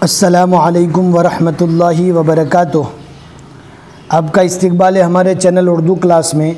अस्सलामु अलैकुम वरहमतुल्लाहि वबरकातुह। आपका इस्तकबाल है हमारे चैनल उर्दू क्लास में।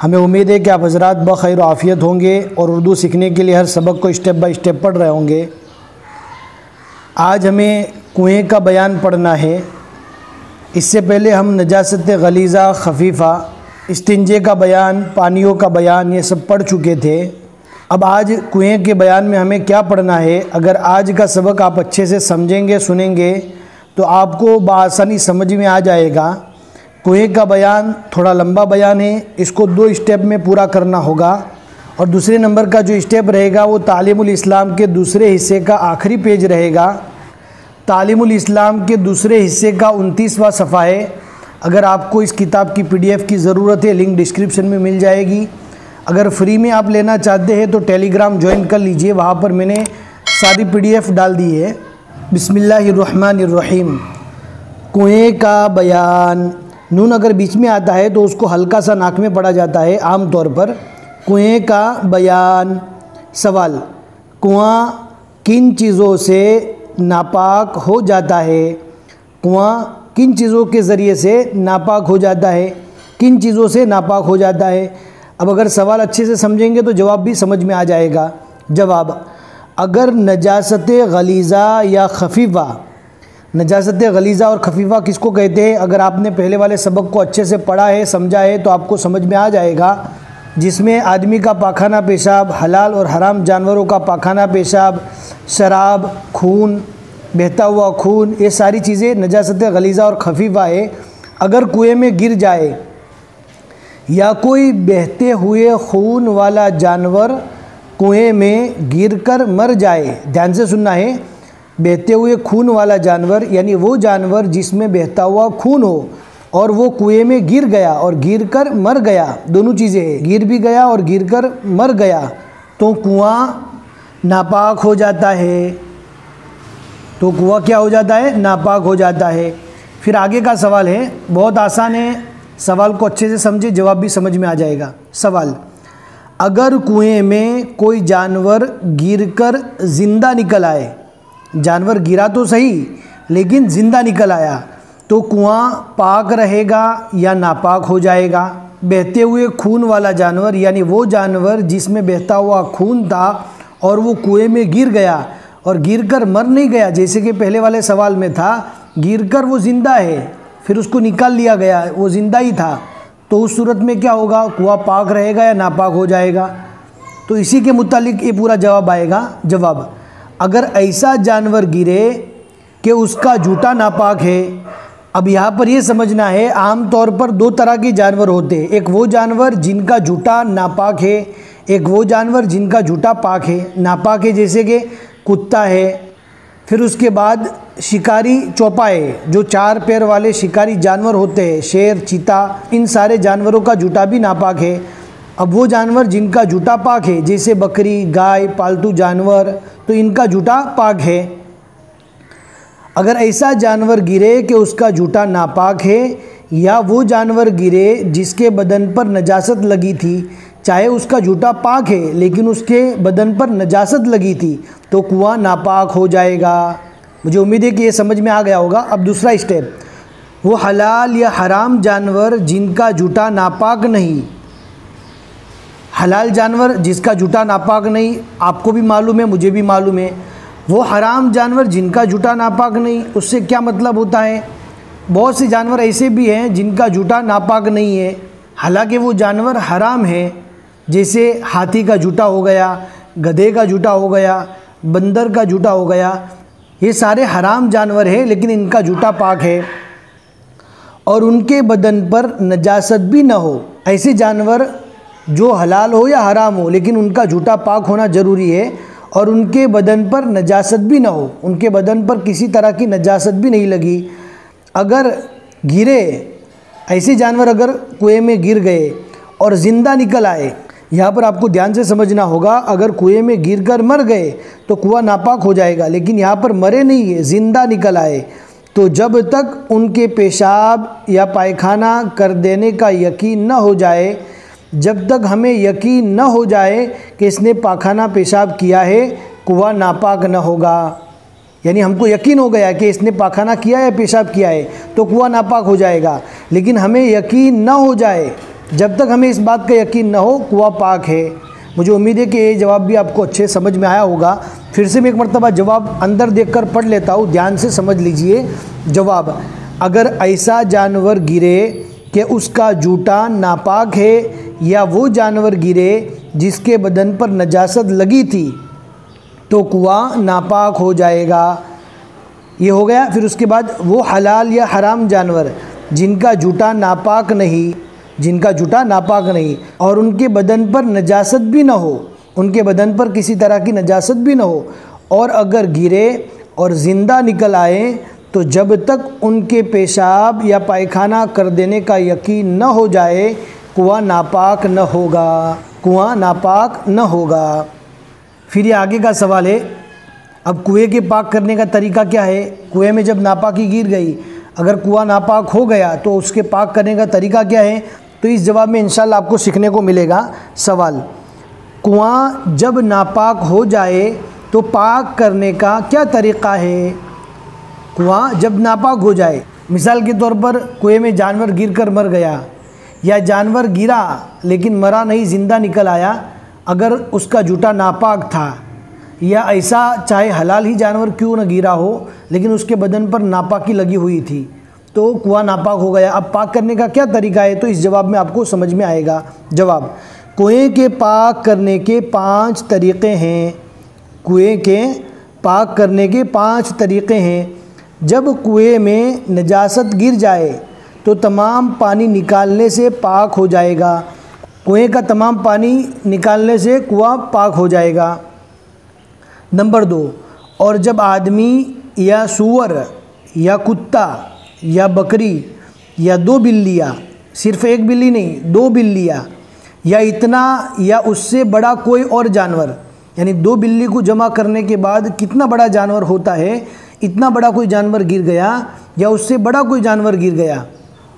हमें उम्मीद है कि आप हज़रात बख़ैर आफ़ियत होंगे और उर्दू सीखने के लिए हर सबक को स्टेप बाय स्टेप पढ़ रहे होंगे। आज हमें कुएँ का बयान पढ़ना है। इससे पहले हम नजासत गलीज़ा खफ़ीफ़ा, इस्तिंजे का बयान, पानियों का बयान, ये सब पढ़ चुके थे। अब आज कुएँ के बयान में हमें क्या पढ़ना है। अगर आज का सबक आप अच्छे से समझेंगे, सुनेंगे तो आपको बआसानी समझ में आ जाएगा। कुएँ का बयान थोड़ा लंबा बयान है, इसको 2 स्टेप में पूरा करना होगा। और दूसरे नंबर का जो स्टेप रहेगा वो तालीमुल इस्लाम के दूसरे हिस्से का आखिरी पेज रहेगा। तालीमुल इस्लाम के दूसरे हिस्से का 29वां सफ़ा है। अगर आपको इस किताब की PDF की ज़रूरत है, लिंक डिस्क्रिप्शन में मिल जाएगी। अगर फ्री में आप लेना चाहते हैं तो टेलीग्राम ज्वाइन कर लीजिए, वहाँ पर मैंने सारी PDF डाल दी है। बिस्मिल्लाहिर्रहमानिर्रहीम। कुएँ का बयान, नून अगर बीच में आता है तो उसको हल्का सा नाक में पड़ा जाता है आम तौर पर। कुएँ का बयान। सवाल, कुआँ किन चीज़ों से नापाक हो जाता है? कुआँ किन चीज़ों के ज़रिए से नापाक हो जाता है? किन चीज़ों से नापाक हो जाता है? अब अगर सवाल अच्छे से समझेंगे तो जवाब भी समझ में आ जाएगा। जवाब, अगर नजासत गलीज़ा या खफ़ीफ़ा, नजासत गलीज़ा और खफ़ीफ़ा किसको कहते हैं? अगर आपने पहले वाले सबक को अच्छे से पढ़ा है, समझा है तो आपको समझ में आ जाएगा। जिसमें आदमी का पाखाना पेशाब, हलाल और हराम जानवरों का पाखाना पेशाब, शराब, खून, बहता हुआ खून, ये सारी चीज़ें नजासत गलीज़ा और खफ़ीफ़ा है। अगर कुएँ में गिर जाए या कोई बहते हुए खून वाला जानवर कुएं में गिरकर मर जाए, ध्यान से सुनना है, बहते हुए खून वाला जानवर यानी वो जानवर जिसमें बहता हुआ खून हो और वो कुएं में गिर गया और गिरकर मर गया, दोनों चीज़ें हैं, गिर भी गया और गिरकर मर गया, तो कुआं नापाक हो जाता है। तो कुआं क्या हो जाता है? नापाक हो जाता है। फिर आगे का सवाल है, बहुत आसान है, सवाल को अच्छे से समझे, जवाब भी समझ में आ जाएगा। सवाल, अगर कुएं में कोई जानवर गिरकर ज़िंदा निकल आए, जानवर गिरा तो सही लेकिन ज़िंदा निकल आया, तो कुआं पाक रहेगा या नापाक हो जाएगा? बहते हुए खून वाला जानवर यानी वो जानवर जिसमें बहता हुआ खून था और वो कुएं में गिर गया और गिरकर मर नहीं गया, जैसे कि पहले वाले सवाल में था, गिरकर वो ज़िंदा है, फिर उसको निकाल लिया गया, वो ज़िंदा ही था, तो उस सूरत में क्या होगा? कुआं पाक रहेगा या नापाक हो जाएगा? तो इसी के मुतालिक ये पूरा जवाब आएगा। जवाब, अगर ऐसा जानवर गिरे कि उसका जूठा नापाक है। अब यहाँ पर ये समझना है, आम तौर पर 2 तरह के जानवर होते हैं। एक वो जानवर जिनका जूठा नापाक है, एक वो जानवर जिनका जूठा पाक है। नापाक है जैसे कि कुत्ता है, फिर उसके बाद शिकारी चौपाए, जो 4 पैर वाले शिकारी जानवर होते हैं, शेर, चीता, इन सारे जानवरों का जूठा भी नापाक है। अब वो जानवर जिनका जूठा पाक है जैसे बकरी, गाय, पालतू जानवर, तो इनका जूठा पाक है। अगर ऐसा जानवर गिरे कि उसका जूठा नापाक है या वो जानवर गिरे जिसके बदन पर नजासत लगी थी, चाहे उसका जूठा पाक है लेकिन उसके बदन पर नजासत लगी थी, तो कुआं नापाक हो जाएगा। मुझे उम्मीद है कि ये समझ में आ गया होगा। अब दूसरा स्टेप, वो हलाल या हराम जानवर जिनका जूठा नापाक नहीं। हलाल जानवर जिसका जूठा नापाक नहीं, आपको भी मालूम है, मुझे भी मालूम है। वो हराम जानवर जिनका जूठा नापाक नहीं, उससे क्या मतलब होता है? बहुत से जानवर ऐसे भी हैं जिनका जूठा नापाक नहीं है, हालांकि वो जानवर हराम है, जैसे हाथी का जूठा हो गया, गधे का जूठा हो गया, बंदर का जूठा हो गया। ये सारे हराम जानवर हैं लेकिन इनका जूठा पाक है और उनके बदन पर नजासत भी ना हो। ऐसे जानवर जो हलाल हो या हराम हो लेकिन उनका जूठा पाक होना ज़रूरी है और उनके बदन पर नजासत भी ना हो, उनके बदन पर किसी तरह की नजासत भी नहीं लगी। अगर गिरे, ऐसे जानवर अगर कुएं में गिर गए और ज़िंदा निकल आए, यहाँ पर आपको ध्यान से समझना होगा, अगर कुएं में गिरकर मर गए तो कुआं नापाक हो जाएगा, लेकिन यहाँ पर मरे नहीं है, ज़िंदा निकल आए, तो जब तक उनके पेशाब या पायखाना कर देने का यकीन न हो जाए, जब तक हमें यकीन न हो जाए कि इसने पाखाना पेशाब किया है, कुआं नापाक न होगा। यानी हमको यकीन हो गया कि इसने पाखाना किया है, पेशाब किया है, तो कुआं नापाक हो जाएगा। लेकिन हमें यकीन ना हो जाए, जब तक हमें इस बात का यकीन ना हो, कुआं पाक है। मुझे उम्मीद है कि ये जवाब भी आपको अच्छे समझ में आया होगा। फिर से मैं एक मरतबा जवाब अंदर देखकर पढ़ लेता हूँ, ध्यान से समझ लीजिए जवाब। अगर ऐसा जानवर गिरे कि उसका जूठा नापाक है, या वो जानवर गिरे जिसके बदन पर नजासत लगी थी, तो कुआं नापाक हो जाएगा। ये हो गया। फिर उसके बाद वो हलाल या हराम जानवर जिनका जूठा नापाक नहीं, और उनके बदन पर नजासत भी ना हो, उनके बदन पर किसी तरह की नजासत भी ना हो, और अगर गिरे और ज़िंदा निकल आए, तो जब तक उनके पेशाब या पायखाना कर देने का यकीन न हो जाए, कुआं नापाक न होगा। फिर ये आगे का सवाल है, अब कुएं के पाक करने का तरीका क्या है। कुएं में जब नापाकी गिर गई, अगर कुआं नापाक हो गया तो उसके पाक करने का तरीका क्या है। तो इस जवाब में इंशाल्लाह आपको सीखने को मिलेगा। सवाल, कुआं जब नापाक हो जाए तो पाक करने का क्या तरीक़ा है। कुआं जब नापाक हो जाए, मिसाल के तौर पर कुएं में जानवर गिरकर मर गया, या जानवर गिरा लेकिन मरा नहीं, ज़िंदा निकल आया, अगर उसका जूठा नापाक था, या ऐसा चाहे हलाल ही जानवर क्यों न गिरा हो लेकिन उसके बदन पर नापाकी लगी हुई थी, तो कुआं नापाक हो गया। अब पाक करने का क्या तरीका है, तो इस जवाब में आपको समझ में आएगा। जवाब, कुएं के पाक करने के 5 तरीक़े हैं। कुएं के पाक करने के 5 तरीक़े हैं। जब कुएं में नजासत गिर जाए तो तमाम पानी निकालने से पाक हो जाएगा। कुएं का तमाम पानी निकालने से कुआं पाक हो जाएगा। नंबर 2, और जब आदमी या सूअर या कुत्ता या बकरी या 2 बिल्लियाँ, सिर्फ 1 बिल्ली नहीं 2 बिल्लियाँ, या इतना या उससे बड़ा कोई और जानवर, यानी 2 बिल्ली को जमा करने के बाद कितना बड़ा जानवर होता है, इतना बड़ा कोई जानवर गिर गया या उससे बड़ा कोई जानवर गिर गया,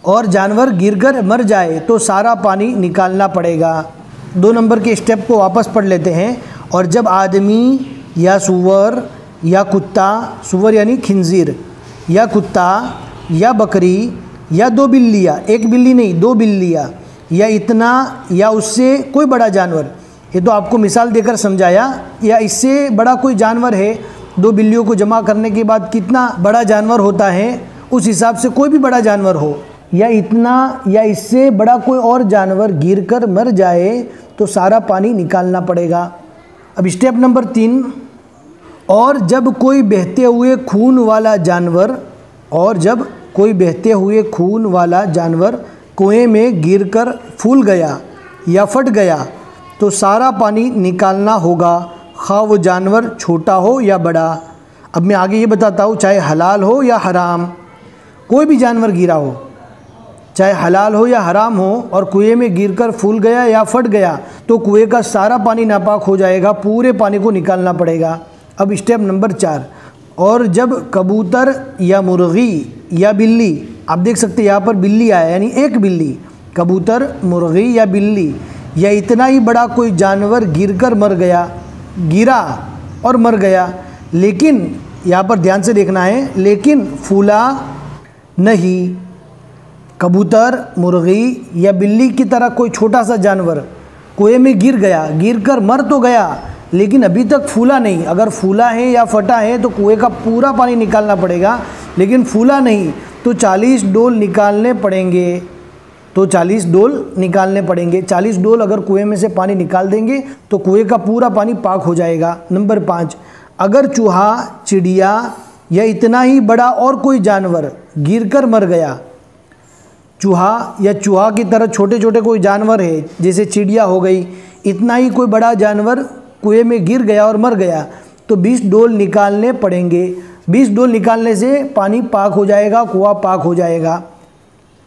और जानवर गिरकर मर जाए, तो सारा पानी निकालना पड़ेगा। 2 नंबर के स्टेप को वापस पढ़ लेते हैं। और जब आदमी या सूअर या कुत्ता, सूअर यानी खिंजीर, या कुत्ता या बकरी या 2 बिल्लियाँ, 1 बिल्ली नहीं 2 बिल्लियाँ, या इतना या उससे कोई बड़ा जानवर, ये तो आपको मिसाल देकर समझाया, या इससे बड़ा कोई जानवर है, 2 बिल्लियों को जमा करने के बाद कितना बड़ा जानवर होता है, उस हिसाब से कोई भी बड़ा जानवर हो, या इतना या इससे बड़ा कोई और जानवर गिरकर मर जाए, तो सारा पानी निकालना पड़ेगा। अब स्टेप नंबर 3, और जब कोई बहते हुए खून वाला जानवर कुएं में गिरकर फूल गया या फट गया, तो सारा पानी निकालना होगा, खा वो जानवर छोटा हो या बड़ा। अब मैं आगे ये बताता हूँ, चाहे हलाल हो या हराम, कोई भी जानवर गिरा हो, चाहे हलाल हो या हराम हो, और कुएं में गिरकर फूल गया या फट गया, तो कुएं का सारा पानी नापाक हो जाएगा, पूरे पानी को निकालना पड़ेगा। अब स्टेप नंबर 4, और जब कबूतर या मुर्गी या बिल्ली, आप देख सकते हैं यहाँ पर बिल्ली आया, यानी 1 बिल्ली, कबूतर, मुर्गी या बिल्ली, या इतना ही बड़ा कोई जानवर गिरा और मर गया, लेकिन यहाँ पर ध्यान से देखना है, लेकिन फूला नहीं। कबूतर, मुर्गी या बिल्ली की तरह कोई छोटा सा जानवर कुएं में गिरकर मर तो गया, लेकिन अभी तक फूला नहीं। अगर फूला है या फटा है तो कुएं का पूरा पानी निकालना पड़ेगा, लेकिन फूला नहीं तो 40 डोल निकालने पड़ेंगे। 40 डोल अगर कुएं में से पानी निकाल देंगे तो कुएं का पूरा पानी पाक हो जाएगा। नंबर 5, अगर चूहा, चिड़िया या इतना ही बड़ा और कोई जानवर गिरकर मर गया, चूहा की तरह छोटे छोटे कोई जानवर है, जैसे चिड़िया हो गई, इतना ही कोई बड़ा जानवर कुएं में गिर गया और मर गया, तो 20 डोल निकालने पड़ेंगे। 20 डोल निकालने से पानी पाक हो जाएगा, कुआं पाक हो जाएगा।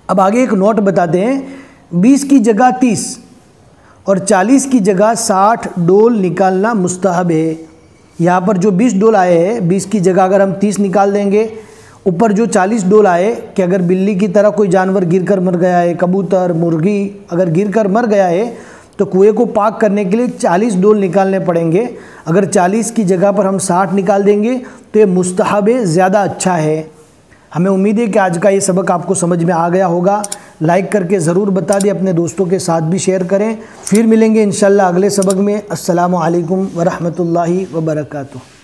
अब आगे एक नोट बताते हैं, 20 की जगह 30 और 40 की जगह 60 डोल निकालना मुस्तहब है। यहाँ पर जो 20 डोल आए हैं, 20 की जगह अगर हम 30 निकाल देंगे, ऊपर जो 40 डोल आए कि अगर बिल्ली की तरह कोई जानवर गिरकर मर गया है, कबूतर, मुर्गी अगर गिरकर मर गया है, तो कुएं को पाक करने के लिए 40 डोल निकालने पड़ेंगे। अगर 40 की जगह पर हम 60 निकाल देंगे तो ये मुस्तहब ज़्यादा अच्छा है। हमें उम्मीद है कि आज का ये सबक आपको समझ में आ गया होगा। लाइक करके ज़रूर बता दें, अपने दोस्तों के साथ भी शेयर करें। फिर मिलेंगे इंशाल्लाह अगले सबक में। अस्सलामु अलैकुम व रहमतुल्लाहि व बरकातुहू।